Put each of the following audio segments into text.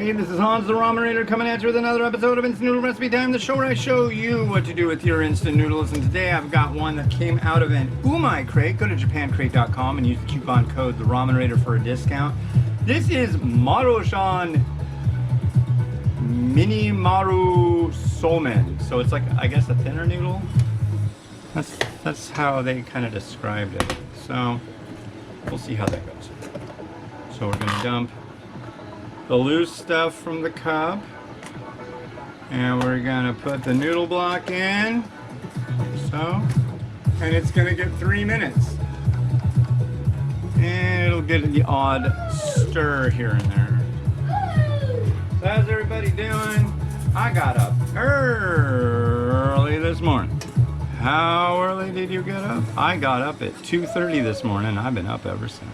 Hey, this is Hans the Ramen coming at you with another episode of Instant Noodle Recipe Time, the show where I show you what to do with your instant noodles. And today I've got one that came out of an umai crate. Go to japancrate.com and use the coupon code the Ramen for a discount. This is Maruchan Minimaru Somen. So it's like, I guess, a thinner noodle. That's how they kind of described it. So we'll see how that goes. So we're gonna dump the loose stuff from the cup, and we're gonna put the noodle block in, so, and it's gonna get 3 minutes, and it'll get the odd stir here and there. So how's everybody doing? I got up early this morning. How early did you get up? I got up at 2:30 this morning. I've been up ever since.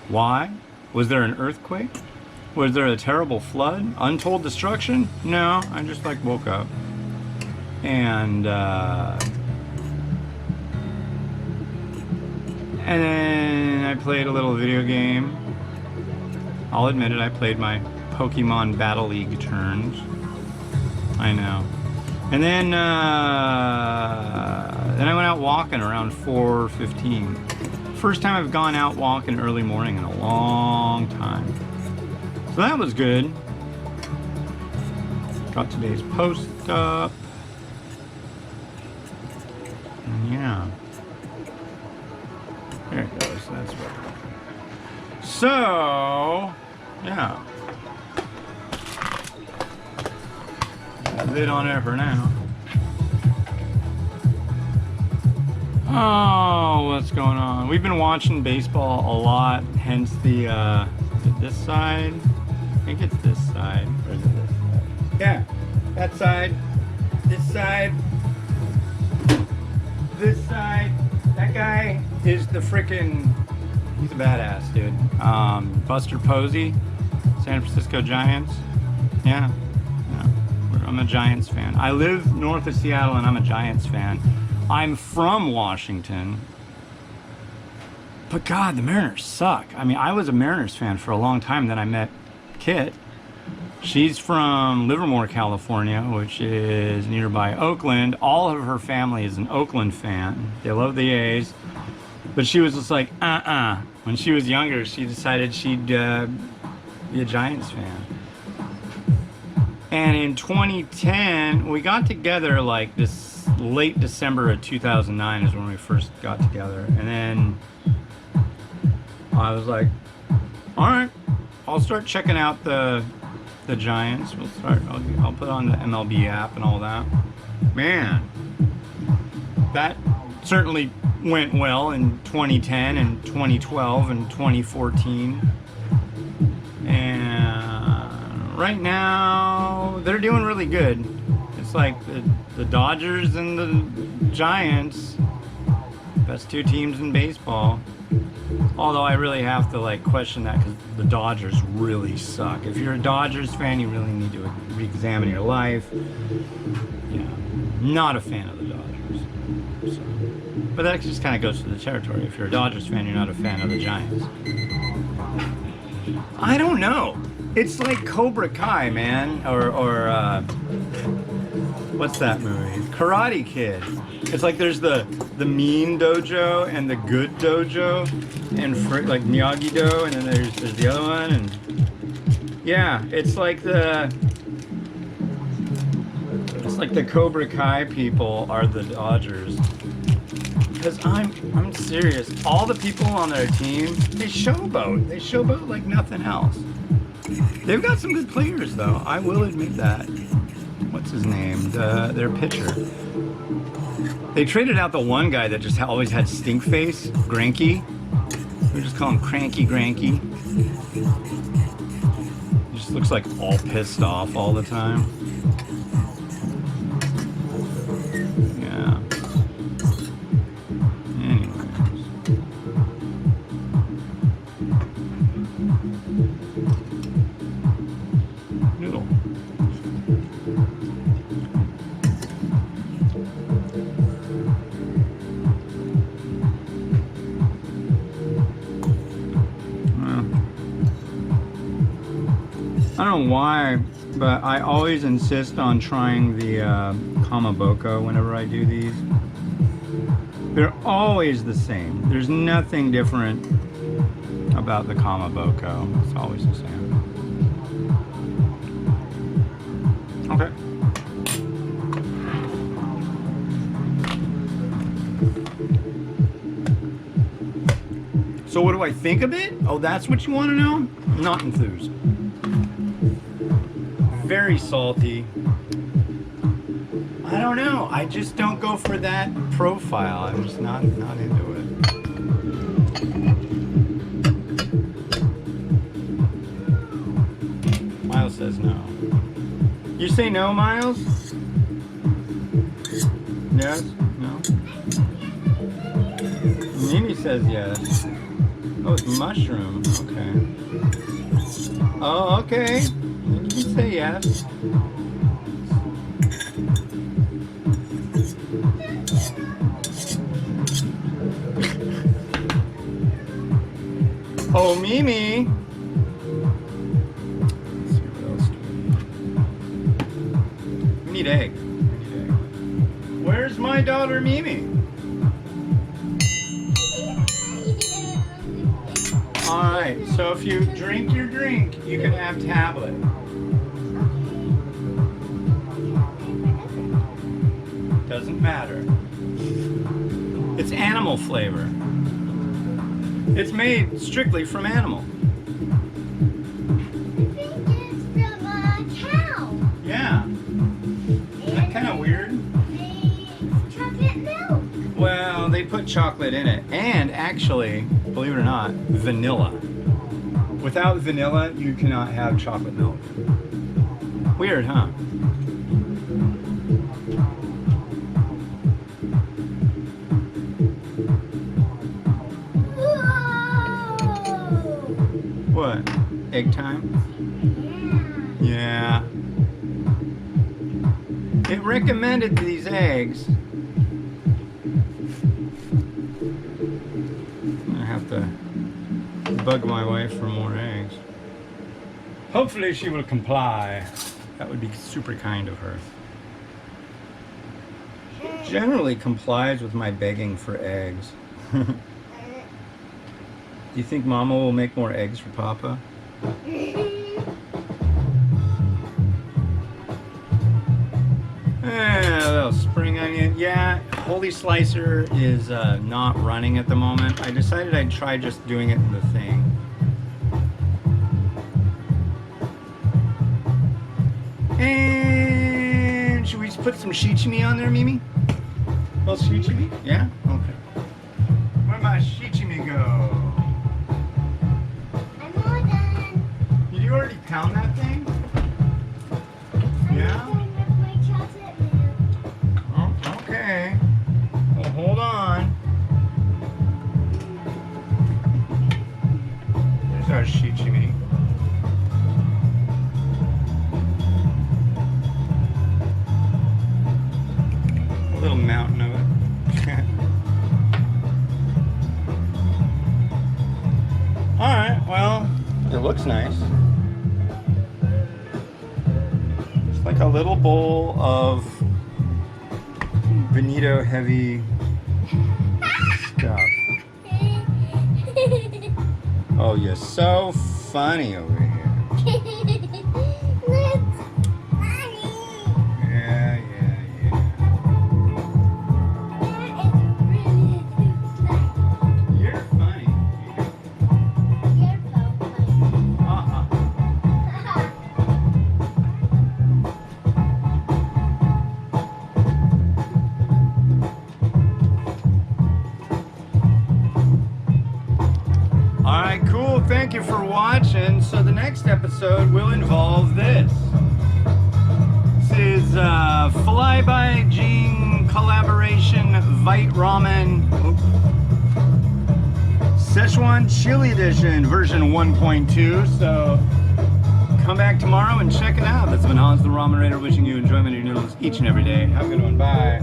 Why? Was there an earthquake? Was there a terrible flood? Untold destruction? No, I just like woke up. And then I played a little video game. I'll admit it, I played my Pokemon Battle League turns. I know. And then I went out walking around 4:15. First time I've gone out walking early morning in a long time. So that was good. Got today's post up. And yeah. There it goes. That's right. So, yeah. Got a lid on there for now. Oh, what's going on? We've been watching baseball a lot, hence the, is it this side? I think it's this side, or is it this side? Yeah, that side, this side, this side. That guy is the frickin', he's a badass, dude. Buster Posey, San Francisco Giants. Yeah, I'm a Giants fan. I live north of Seattle and I'm a Giants fan. I'm from Washington, but God, the Mariners suck. I mean, I was a Mariners fan for a long time, then I met Kit. She's from Livermore, California, which is nearby Oakland. All of her family is an Oakland fan. They love the A's. But she was just like, When she was younger, she decided she'd be a Giants fan. And in 2010, we got together like this late December of 2009 is when we first got together. And then I was like, all right, I'll start checking out the Giants. I'll put on the MLB app and all that. Man, that certainly went well in 2010 and 2012 and 2014. And right now, they're doing really good. It's like the Dodgers and the Giants, best two teams in baseball. Although I really have to like question that because the Dodgers really suck. If you're a Dodgers fan, you really need to re-examine your life. Yeah, not a fan of the Dodgers. So. But that just kind of goes to the territory. If you're a Dodgers fan, you're not a fan of the Giants. I don't know. It's like Cobra Kai, man, or what's that movie? Karate Kid. It's like there's the mean dojo and the good dojo, and like Miyagi-Do, and then there's the other one, and yeah, it's like the Cobra Kai people are the Dodgers. Because I'm serious. All the people on their team, they showboat. They showboat like nothing else. They've got some good players, though. I will admit that. What's his name? Their pitcher. They traded out the one guy that just always had stink face, Granky. We just call him Cranky Granky. He just looks like all pissed off all the time. Yeah. Noodle. I don't know why, but I always insist on trying the kamaboko whenever I do these. They're always the same. There's nothing different about the kamaboko. It's always the same. Okay. So what do I think of it? Oh, that's what you want to know? Not enthused. Very salty. I don't know. I just don't go for that profile. I'm just not into it. Miles says no. You say no, Miles? Yes? No? Mimi says yes. Oh, it's mushroom. Okay. Oh, okay. You can say yes. Oh, Mimi. Let's see, what else do we need? We need egg. Where's my daughter, Mimi? Alright, so if you drink your drink, you can have tablet. Doesn't matter. It's animal flavor. It's made strictly from animal. I think it's from a cow. Yeah. Isn't that kind of weird? Chocolate milk. Well, they put chocolate in it. And actually, believe it or not, vanilla. Without vanilla, you cannot have chocolate milk. Weird, huh? What? Egg time? Yeah. It recommended these eggs. I have to bug my wife for more eggs. Hopefully she will comply. That would be super kind of her. She generally complies with my begging for eggs. Do you think Mama will make more eggs for Papa? A little spring onion. Yeah, Holy Slicer is not running at the moment. I decided I'd try just doing it in the thing. And should we just put some shichimi on there, Mimi? A little shichimi? Yeah? Okay. Where'd my shichimi go? Did you already pound that thing? Yeah? Oh, okay. Well, hold on. There's our shichimi. A little mountain of it. Alright, well, it looks nice. It's like a little bowl of bonito heavy stuff. Oh, you're so funny over here. Yeah, yeah, yeah. You're funny. Uh-huh. Alright, cool. Thank you for watching. So the next episode will involve this. This is Fly by Jing collaboration Vite Ramen Szechuan Chili Edition version 1.2. So come back tomorrow and check it out. That's been Hans the Ramen Raider wishing you enjoyment of your noodles each and every day. Have a good one. Bye.